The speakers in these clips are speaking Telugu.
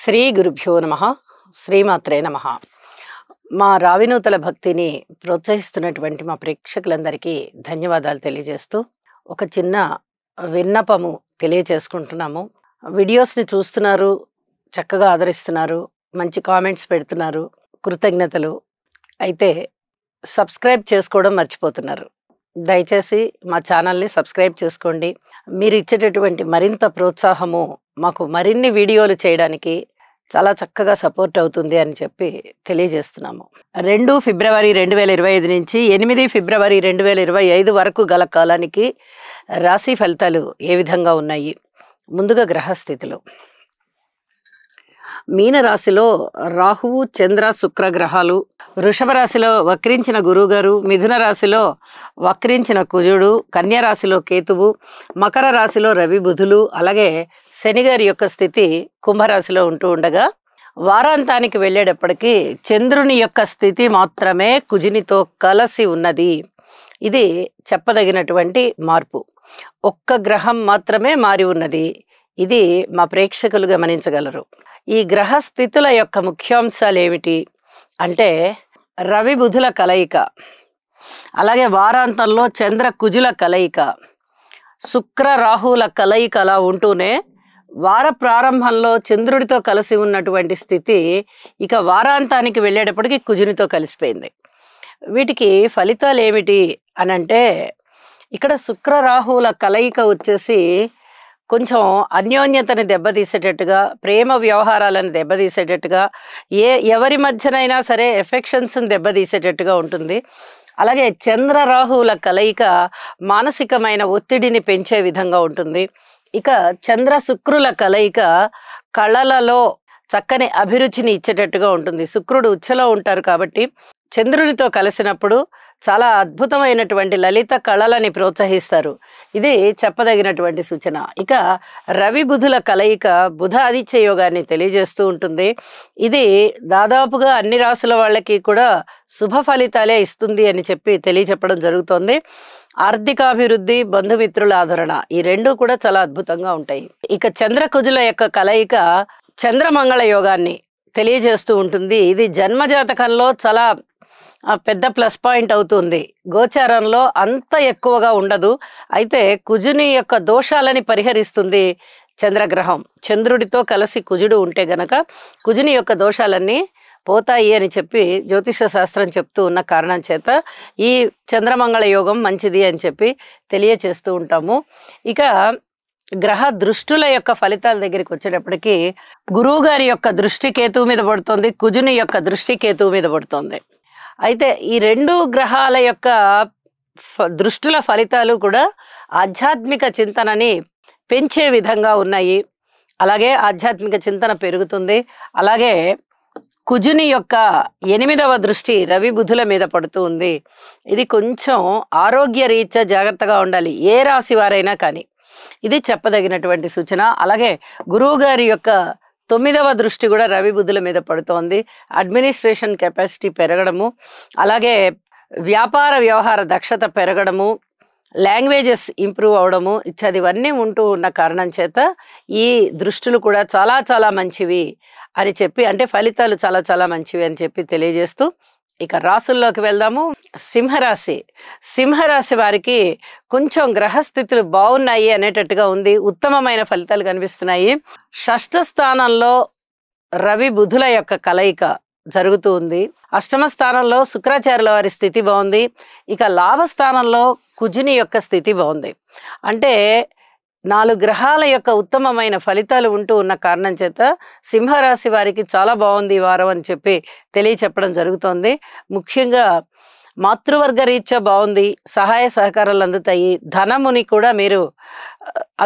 శ్రీ గురుభ్యో నమః. శ్రీమాత్రే నమః. మా రావినూతల భక్తిని ప్రోత్సహిస్తున్నటువంటి మా ప్రేక్షకులందరికీ ధన్యవాదాలు తెలియజేస్తూ ఒక చిన్న విన్నపము తెలియజేసుకుంటున్నాము. వీడియోస్ని చూస్తున్నారు, చక్కగా ఆదరిస్తున్నారు, మంచి కామెంట్స్ పెడుతున్నారు, కృతజ్ఞతలు. అయితే సబ్స్క్రైబ్ చేసుకోవడం మర్చిపోతున్నారు. దయచేసి మా ఛానల్ని సబ్స్క్రైబ్ చేసుకోండి. మీరు ఇచ్చేటటువంటి మరింత ప్రోత్సాహము మాకు మరిన్ని వీడియోలు చేయడానికి చాలా చక్కగా సపోర్ట్ అవుతుంది అని చెప్పి తెలియజేస్తున్నాము. 2 ఫిబ్రవరి 2025 నుంచి 8 ఫిబ్రవరి 2025 వరకు గల కాలానికి రాశి ఫలితాలు ఏ విధంగా ఉన్నాయి? ముందుగా గ్రహస్థితులు. మీన రాశిలో రాహువు, చంద్ర, శుక్ర గ్రహాలు, వృషభ రాశిలో వక్రించిన గురువుగారు, మిథున రాశిలో వక్రించిన కుజుడు, కన్యా రాశిలో కేతువు, మకర రాశిలో రవి, బుధులు, అలాగే శనిగారి యొక్క స్థితి కుంభరాశిలో ఉంటూ ఉండగా వారాంతానికి వెళ్ళేటప్పటికీ చంద్రుని యొక్క స్థితి మాత్రమే కుజునితో కలిసి ఉన్నది. ఇది చెప్పదగినటువంటి మార్పు. ఒక్క గ్రహం మాత్రమే మారి ఉన్నది. ఇది మా ప్రేక్షకులు గమనించగలరు. ఈ గ్రహస్థితుల యొక్క ముఖ్యాంశాలు ఏమిటి అంటే రవి బుధుల కలయిక, అలాగే వారాంతంలో చంద్ర కుజుల కలయిక, శుక్ర రాహువుల కలయిక అలా ఉంటూనే వార ప్రారంభంలో చంద్రుడితో కలిసి ఉన్నటువంటి స్థితి ఇక వారాంతానికి వెళ్ళేటప్పటికి కుజునితో కలిసిపోయింది. వీటికి ఫలితాలు ఏమిటి అనంటే ఇక్కడ శుక్ర రాహువుల కలయిక వచ్చేసి కొంచెం అన్యోన్యతని దెబ్బతీసేటట్టుగా, ప్రేమ వ్యవహారాలను దెబ్బతీసేటట్టుగా, ఎవరి మధ్యనైనా సరే ఎఫెక్షన్స్ని దెబ్బతీసేటట్టుగా ఉంటుంది. అలాగే చంద్ర రాహువుల కలయిక మానసికమైన ఒత్తిడిని పెంచే విధంగా ఉంటుంది. ఇక చంద్ర శుక్రుల కలయిక కళలలో చక్కని అభిరుచిని ఇచ్చేటట్టుగా ఉంటుంది. శుక్రుడు ఉచ్చలో ఉంటారు కాబట్టి చంద్రునితో కలిసినప్పుడు చాలా అద్భుతమైనటువంటి లలిత కళలని ప్రోత్సహిస్తారు. ఇది చెప్పదగినటువంటి సూచన. ఇక రవి బుధుల కలయిక బుధ ఆదిత్య యోగాన్ని తెలియజేస్తూ ఉంటుంది. ఇది దాదాపుగా అన్ని రాసుల వాళ్ళకి కూడా శుభ ఫలితాలే ఇస్తుంది అని చెప్పి తెలియచెప్పడం జరుగుతోంది. ఆర్థికాభివృద్ధి, బంధుమిత్రుల ఆదరణ, ఈ రెండు కూడా చాలా అద్భుతంగా ఉంటాయి. ఇక చంద్రకుజుల యొక్క కలయిక చంద్రమంగళ యోగాన్ని తెలియజేస్తూ ఉంటుంది. ఇది జన్మజాతకంలో చాలా పెద్ద ప్లస్ పాయింట్ అవుతుంది. గోచారంలో అంత ఎక్కువగా ఉండదు. అయితే కుజుని యొక్క దోషాలని పరిహరిస్తుంది చంద్రగ్రహం. చంద్రుడితో కలిసి కుజుడు ఉంటే గనక కుజుని యొక్క దోషాలన్నీ పోతాయి అని చెప్పి జ్యోతిష శాస్త్రం చెప్తూ ఉన్న కారణం చేత ఈ చంద్రమంగళ యోగం మంచిది అని చెప్పి తెలియచేస్తూ ఉంటాము. ఇక గ్రహ దృష్టుల యొక్క ఫలితాల దగ్గరికి వచ్చేటప్పటికి గురువు గారి యొక్క దృష్టి కేతువు మీద పడుతుంది, కుజుని యొక్క దృష్టి కేతువు మీద పడుతుంది. అయితే ఈ రెండు గ్రహాల యొక్క దృష్టుల ఫలితాలు కూడా ఆధ్యాత్మిక చింతనని పెంచే విధంగా ఉన్నాయి. అలాగే ఆధ్యాత్మిక చింతన పెరుగుతుంది. అలాగే కుజుని యొక్క 8వ దృష్టి రవి బుధుల మీద పడుతూ ఉంది. ఇది కొంచెం ఆరోగ్య రీత్యా జాగ్రత్తగా ఉండాలి, ఏ రాశి వారైనా కానీ. ఇది చెప్పదగినటువంటి సూచన. అలాగే గురువు గారి యొక్క 9వ దృష్టి కూడా రవి బుధుల మీద పడుతోంది. అడ్మినిస్ట్రేషన్ కెపాసిటీ పెరగడము, అలాగే వ్యాపార వ్యవహార దక్షత పెరగడము, లాంగ్వేజెస్ ఇంప్రూవ్ అవడము ఇవన్నీ ఉంటూ ఉన్న కారణం చేత ఈ దృష్టులు కూడా చాలా చాలా మంచివి అని చెప్పి, అంటే ఫలితాలు చాలా చాలా మంచివి అని చెప్పి తెలియజేస్తూ ఇక రాసుల్లోకి వెళ్దాము. సింహరాశి. సింహరాశి వారికి కొంచెం గ్రహస్థితులు బాగున్నాయి అనేటట్టుగా ఉంది. ఉత్తమమైన ఫలితాలు కనిపిస్తున్నాయి. 6వ స్థానంలో రవి బుధుల యొక్క కలయిక జరుగుతూ ఉంది. 8వ స్థానంలో శుక్రాచార్యుల వారి స్థితి బాగుంది. ఇక లాభస్థానంలో కుజుని యొక్క స్థితి బాగుంది. అంటే 4 గ్రహాల యొక్క ఉత్తమమైన ఫలితాలు ఉంటూ ఉన్న కారణం చేత సింహరాశి వారికి చాలా బాగుంది ఈ వారం అని చెప్పి తెలియచెప్పడం జరుగుతోంది. ముఖ్యంగా మాతృవర్గ రీత్యా బాగుంది. సహాయ సహకారాలు అందుతాయి. ధనముని కూడా మీరు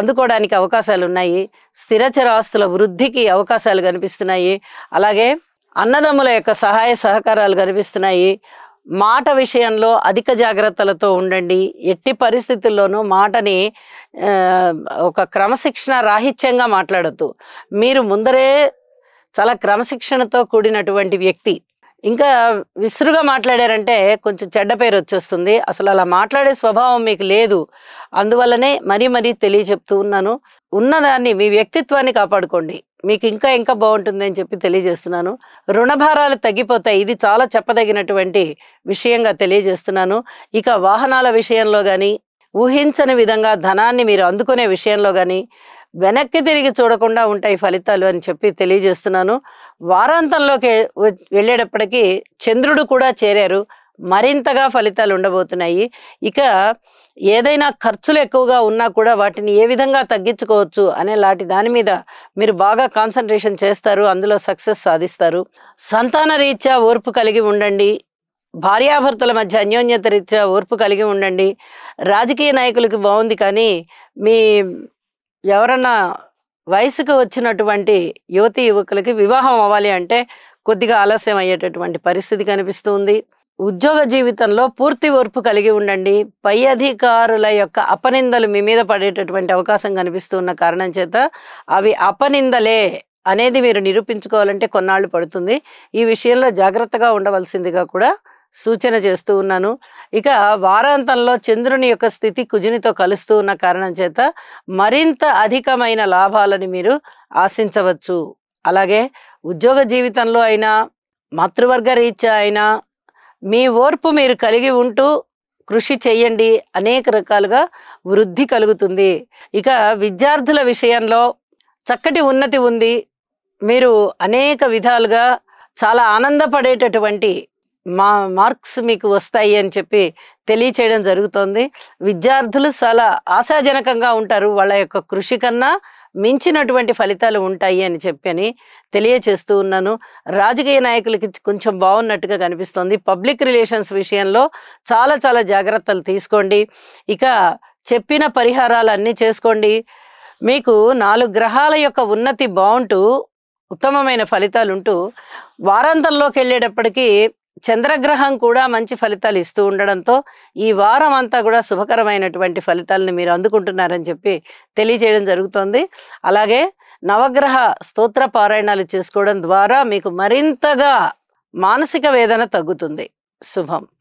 అందుకోవడానికి అవకాశాలు ఉన్నాయి. స్థిరచర ఆస్తుల వృద్ధికి అవకాశాలు కనిపిస్తున్నాయి. అలాగే అన్నదమ్ముల యొక్క సహాయ సహకారాలు కనిపిస్తున్నాయి. మాట విషయంలో అధిక జాగ్రత్తలతో ఉండండి. ఎట్టి పరిస్థితుల్లోనూ మాటని ఒక క్రమశిక్షణ రాహిత్యంగా మాట్లాడొద్దు. మీరు ముందరే చాలా క్రమశిక్షణతో కూడినటువంటి వ్యక్తి. ఇంకా విసురుగా మాట్లాడారంటే కొంచెం చెడ్డ పేరు వచ్చేస్తుంది. అసలు అలా మాట్లాడే స్వభావం మీకు లేదు. అందువల్లనే మరీ మరీ తెలియచెప్తూ ఉన్నాను. ఉన్నదాన్ని మీ వ్యక్తిత్వాన్ని కాపాడుకోండి. మీకు ఇంకా ఇంకా బాగుంటుంది అని చెప్పి తెలియజేస్తున్నాను. రుణభారాలు తగ్గిపోతాయి. ఇది చాలా చెప్పదగినటువంటి విషయంగా తెలియజేస్తున్నాను. ఇక వాహనాల విషయంలో గాని, ఊహించని విధంగా ధనాన్ని మీరు అందుకునే విషయంలో గాని వెనక్కి తిరిగి చూడకుండా ఉంటాయి ఫలితాలు అని చెప్పి తెలియజేస్తున్నాను. వారాంతంలోకి వెళ్ళేటప్పటికీ చంద్రుడు కూడా చేరారు. మరింతగా ఫలితాలు ఉండబోతున్నాయి. ఇక ఏదైనా ఖర్చులు ఎక్కువగా ఉన్నా కూడా వాటిని ఏ విధంగా తగ్గించుకోవచ్చు అనే లాంటి దాని మీద మీరు బాగా కాన్సన్ట్రేషన్ చేస్తారు. అందులో సక్సెస్ సాధిస్తారు. సంతాన రీత్యా ఓర్పు కలిగి ఉండండి. భార్యాభర్తల మధ్య అన్యోన్యత రీత్యా ఓర్పు కలిగి ఉండండి. రాజకీయ నాయకులకి బాగుంది, కానీ మీ ఎవరన్నా వయసుకు వచ్చినటువంటి యువతీ యువకులకి వివాహం అవ్వాలి అంటే కొద్దిగా ఆలస్యం అయ్యేటటువంటి పరిస్థితి కనిపిస్తుంది. ఉద్యోగ జీవితంలో పూర్తి ఓర్పు కలిగి ఉండండి. పై అధికారుల యొక్క అపనిందలు మీ మీద పడేటటువంటి అవకాశం కనిపిస్తున్న కారణం చేత అవి అపనిందలే అనేది మీరు నిరూపించుకోవాలంటే కొన్నాళ్ళు పడుతుంది. ఈ విషయంలో జాగ్రత్తగా ఉండవలసిందిగా కూడా సూచన చేస్తూ ఉన్నాను. ఇక వారాంతంలో చంద్రుని యొక్క స్థితి కుజునితో కలుస్తూ ఉన్న కారణం చేత మరింత అధికమైన లాభాలని మీరు ఆశించవచ్చు. అలాగే ఉద్యోగ జీవితంలో అయినా, మాతృవర్గ రీత్యా అయినా మీ ఓర్పు మీరు కలిగి ఉంటూ కృషి చేయండి. అనేక రకాలుగా వృద్ధి కలుగుతుంది. ఇక విద్యార్థుల విషయంలో చక్కటి ఉన్నతి ఉంది. మీరు అనేక విధాలుగా చాలా ఆనందపడేటటువంటి మార్క్స్ మీకు వస్తాయి అని చెప్పి తెలియచేయడం జరుగుతోంది. విద్యార్థులు చాలా ఆశాజనకంగా ఉంటారు. వాళ్ళ యొక్క కృషి కన్నా మించినటువంటి ఫలితాలు ఉంటాయి అని చెప్పని తెలియచేస్తూ ఉన్నాను. రాజకీయ నాయకులకి కొంచెం బాగున్నట్టుగా కనిపిస్తోంది. పబ్లిక్ రిలేషన్స్ విషయంలో చాలా చాలా జాగ్రత్తలు తీసుకోండి. ఇక చెప్పిన పరిహారాలు అన్నీ చేసుకోండి. మీకు 4 గ్రహాల యొక్క ఉన్నతి బాగుంటూ ఉత్తమమైన ఫలితాలు ఉంటూ వారాంతంలోకి వెళ్ళేటప్పటికీ చంద్రగ్రహం కూడా మంచి ఫలితాలు ఇస్తూ ఉండడంతో ఈ వారం అంతా కూడా శుభకరమైనటువంటి ఫలితాలను మీరు అందుకుంటున్నారని చెప్పి తెలియజేయడం జరుగుతోంది. అలాగే నవగ్రహ స్తోత్ర పారాయణాలు చేసుకోవడం ద్వారా మీకు మరింతగా మానసిక వేదన తగ్గుతుంది. శుభం.